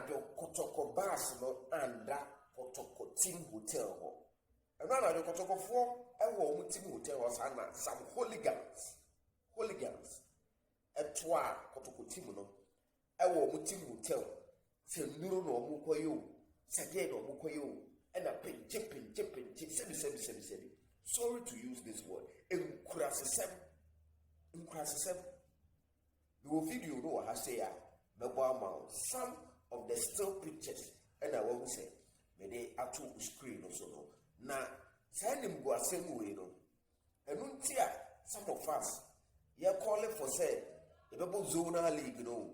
do Kotoko bars no anda Kotoko team hotel ho. Another do Kotoko for team hotel was some hooligans. Etwa Kotoko team no. Team hotel. Se nuro no mu koyo. Sage no mu koyo. And a pin chipping. Sebi. Sorry to use this word. Inkrasisem. The video no I say some of the still pictures and I won't say may they actual screen or so no. Now send him go same way no. And some of us you're calling for say the double zonal league, you know.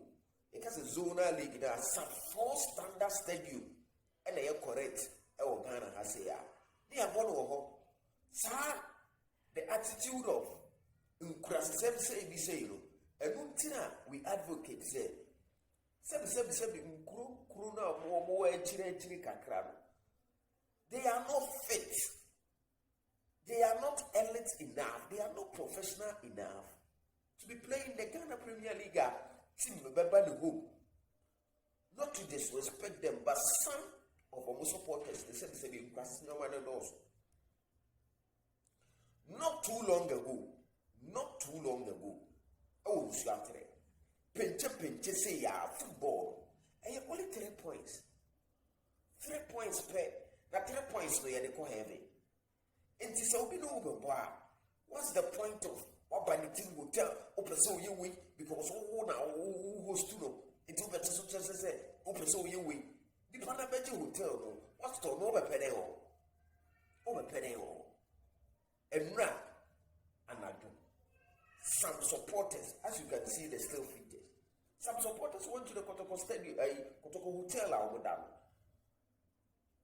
Because a zonal league there are some 4 standard stadium and they are correct. Ghana has say they are one of sir, the attitude of say you know. And we advocate say they are not fit. They are not elite enough. They are not professional enough to be playing the Ghana Premier League team home. Not to disrespect them, but some of our supporters they said not too long ago. Oh, Pinche say football. And you only 3 points. 3 points per. That 3 points no you call heavy. And this will be no go. What's the point of what by the team hotel? Open so you win because who host to know. It will be just say open so you win. The Panabeji hotel no. What's to know over peneo? And now and I do. Some supporters, as you can see, they still fit it. Some supporters went to the Kotoko Stadium, Kotoko Hotel.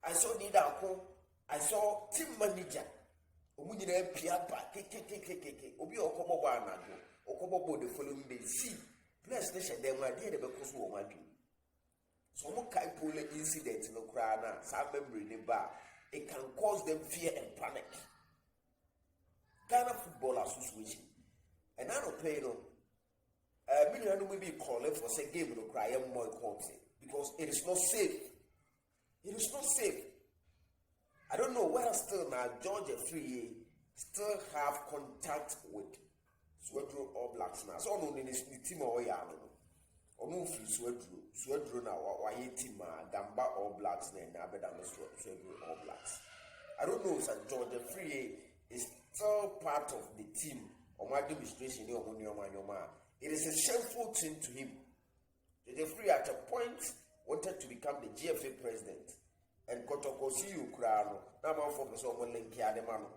I saw Nidako, I saw team manager. Omunire Piapa, Obi Okobo Anago, Okobo the following day. See, bless nation, they were there because we were doing. So, no Kaipole incident no crana, some memory in the bar. It can cause them fear and panic. Ghana Football Association. And I don't pay no. Million will be calling for say game no cry more content because it is not safe. It is not safe. I don't know whether still now Georgia Free still have contact with Swedru or Blacks now. So no in this team or yano. Or no free Swedru now or team Gamba or Blacks now better than Swedru or Blacks. I don't know if Georgia Free is still part of the team. It is a shameful thing to him. The free at a point wanted to become the GFA president and Kotoko see you crown. Now focus on Lenkiademano.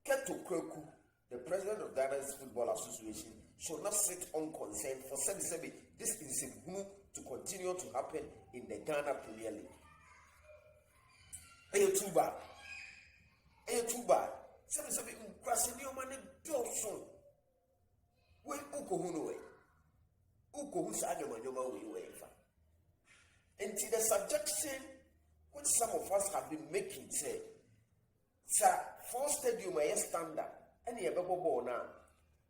Kotoko, the president of Ghana's Football Association, should not sit unconcerned for Sebi. This is a move to continue to happen in the Ghana Premier League. Are you too bad? Sebi Krasini Omani Dawson. We Ukohuno. Ukohusanyama we. And to the suggestion which some of us have been making say, sir, 4 stadium a standard, and you have a bobo now.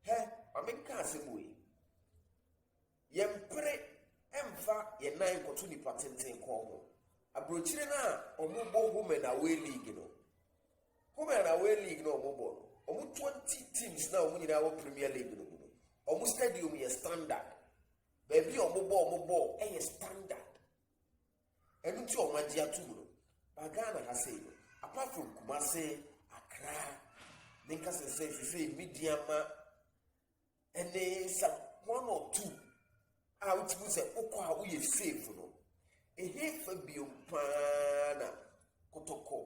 Hey, I make cancer way. Yempre Emfa ye 9 kotuni patente nkomo. Abrochire na omubo women away league no. Women away league no omubo. Omu 20 teams now omu nyina wo Premier League no. Omu stadium ye standard. Baby omubo e standard. Enu ti o magia tu no. Bagana ha say no. Apart from Kumasi, Accra, Ninka say Mediama, and then some 1 or 2 out to say Okwa we safe no. A half a biopana Kotoko,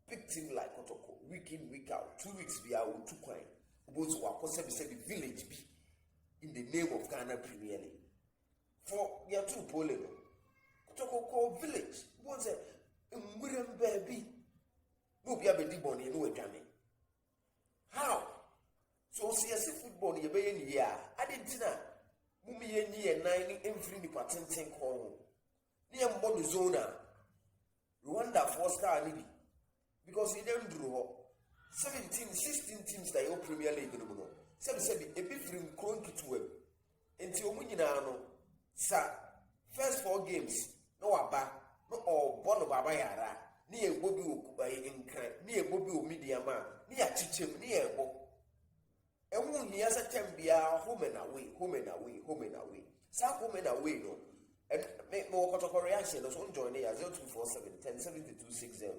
big team like Kotoko, week in, week out, 2 weeks be out 2 coin. Both were concept the village be in the name of Ghana Premier League. For we are 2 polling. Kotoko village, was a Miriam baby. No be a bedi boni no agame. How? So CSC football ye be ni ya. Adentina mumi ye ni e 9 emfiri ni patenten ko. Ni e mbo no zona. Rwanda first star ni bi. Because he don't draw 17, 16 teams that your Premier League no no. Sebi e bi from Kronki to web. Enti omu nyina no sa First 4 games, no aba, no or bono baba yara, ni a bobi in ni a bobi media man, ni a chichim, ni a bo. And when he has a tembia, home and away, home and away, home and away. Some home and away, no. And make more Kotoko reaction, those one join here 0247 107260.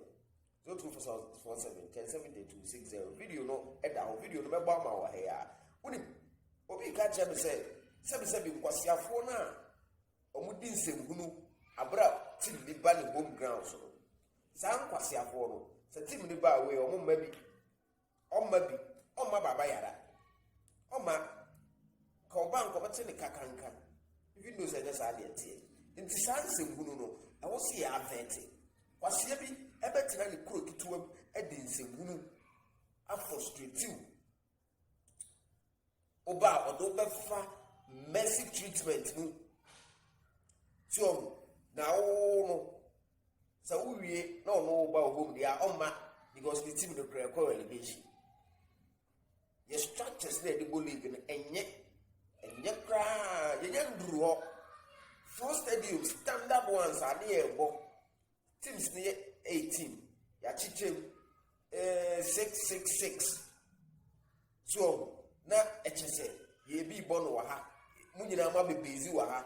0247 107260. Video no, and our video no, Bama here. When we catch him say, 77 was your phone. Omudin Sembunu, Abra, Tim the Bally home ground. Sam Quasia for Tim the Bar way, or maybe, my Babayara. Oh, my Coban Cobatini Kakanka. If you know that that's idea. In the San Sembunu, I will see a venti. Was she be a better crook to him, Edin Sembunu? I frustrate you. Oba, or don't bear mercy treatment. So now, so we no about whom they are on my because the team the prayer call elevation. Your structures there the bully and yet cry, you don't draw. First stadium standard ones are near teams near 18. Yachichim 666. So now HSA, ye be born waha. Munina mabi busy waha.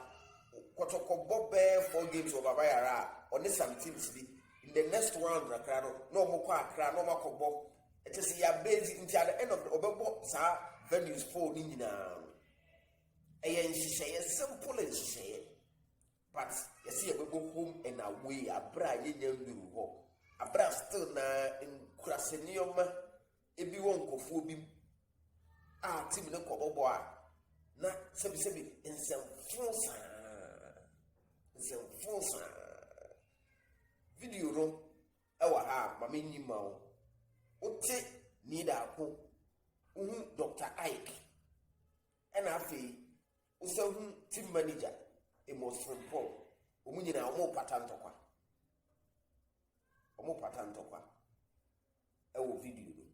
Kotoko Bob 4 games over Bayara on this some teams in the next round, Rakrano, no Mokwa, no Makobo. It is a base until the end of the Obobo, sir, venues 4 Nina. And she say a simple as she say, but you see, we go home and away, a bra, you know, a bra still in Crasenium, if you won't go for him. Ah, Tim the Kobo, na Sebi, in some France. It's a false video room. Our mammy Nimao. Ote Nida Dr. Ike. And I feel also team manager, a most from Paul. Umunina more patantokwa. More patantokwa. I will video.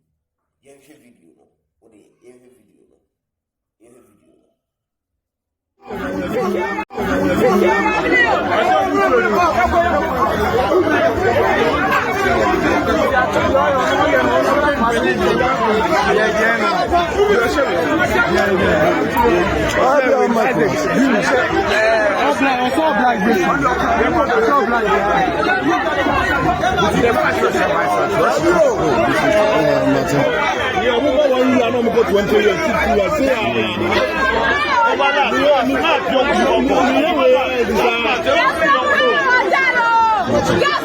Young video. Or the every video. Every video. Yes,